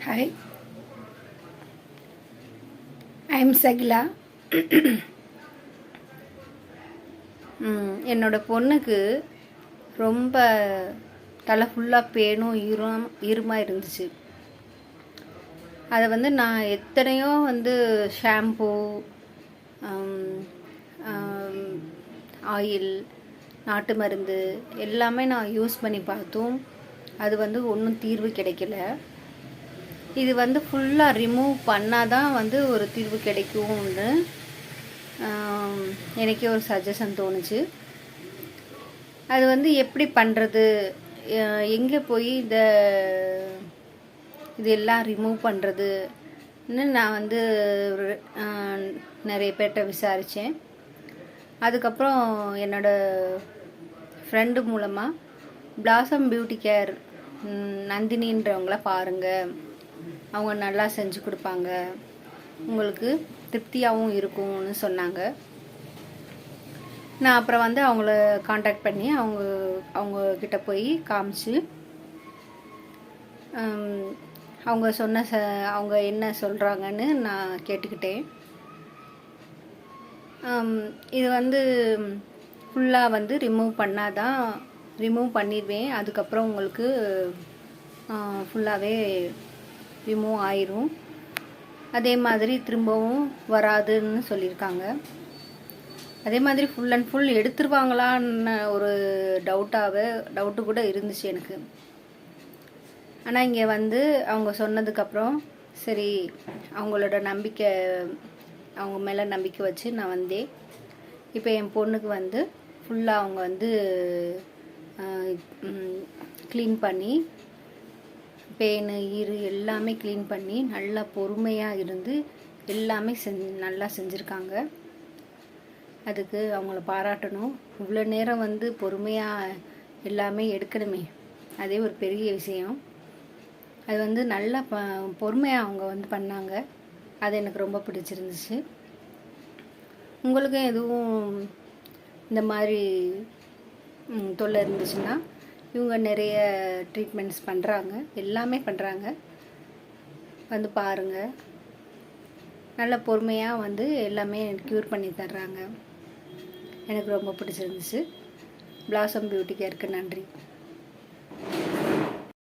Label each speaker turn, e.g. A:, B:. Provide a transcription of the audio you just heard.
A: Hi, I am Sagila. என்னோட பொண்ணுக்கு ரொம்ப தலை ஃபுல்லாக பேனும் ஈரமாக இருந்துச்சு. அதை நான் எத்தனையோ ஷாம்பூ, ஆயில், நாட்டு மருந்து எல்லாமே நான் யூஸ் பண்ணி பார்த்தோம். அது ஒன்றும் தீர்வு கிடைக்கல. இது ஃபுல்லாக ரிமூவ் பண்ணால் தான் ஒரு தீர்வு கிடைக்கும்னு எனக்கே ஒரு சஜஷன் தோணுச்சு. அது எப்படி பண்ணுறது, எங்கே போய் இது எல்லாம் ரிமூவ் பண்ணுறதுன்னு நான் நிறைய பேர்கிட்ட விசாரித்தேன். அதுக்கப்புறம் என்னோடய ஃப்ரெண்டு மூலமாக பிளாசம் பியூட்டி கேர் நந்தினின்றவங்கள பாருங்கள், அவங்க நல்லா செஞ்சு கொடுப்பாங்க, உங்களுக்கு திருப்தியாகவும் இருக்கும்னு சொன்னாங்க. நான் அப்புறம் அவங்கள காண்டாக்ட் பண்ணி அவங்க கிட்ட போய் காமிச்சு அவங்க அவங்க என்ன சொல்கிறாங்கன்னு நான் கேட்டுக்கிட்டேன். இது ஃபுல்லாக ரிமூவ் பண்ணாதான், ரிமூவ் பண்ணிடுவேன், அதுக்கப்புறம் உங்களுக்கு ஃபுல்லாகவே ரிமூவ் ஆயிரும், அதே மாதிரி திரும்பவும் வராதுன்னு சொல்லியிருக்காங்க. அதே மாதிரி ஃபுல் அண்ட் ஃபுல் எடுத்துருவாங்களான்னு ஒரு டவுட்டு கூட இருந்துச்சு எனக்கு. ஆனால் இங்கே அவங்க சொன்னதுக்கப்புறம் சரி, அவங்களோட நம்பிக்கை, அவங்க மேலே நம்பிக்கை வச்சு நான் வந்தேன். இப்போ என் பொண்ணுக்கு ஃபுல்லாக அவங்க க்ளீன் பண்ணி, பேனு எல்லாமே க்ளீன் பண்ணி நல்லா பொறுமையாக இருந்து எல்லாமே நல்லா செஞ்சுருக்காங்க. அதுக்கு அவங்கள பாராட்டணும். இவ்வளோ நேரம் பொறுமையாக எல்லாமே எடுக்கணுமே, அதே ஒரு பெரிய விஷயம். அது நல்லா பொறுமையாக அவங்க பண்ணாங்க. அது எனக்கு ரொம்ப பிடிச்சிருந்துச்சு. உங்களுக்கும் எதுவும் இந்த மாதிரி தொல்லை இருந்துச்சுன்னா, இவங்க நிறைய ட்ரீட்மெண்ட்ஸ் பண்ணுறாங்க, எல்லாமே பண்ணுறாங்க, பாருங்கள். நல்ல பொறுமையாக எல்லாமே க்யூர் பண்ணி தர்றாங்க. எனக்கு ரொம்ப பிடிச்சிருந்துச்சு. பிளாசம் பியூட்டி கேருக்கு நன்றி.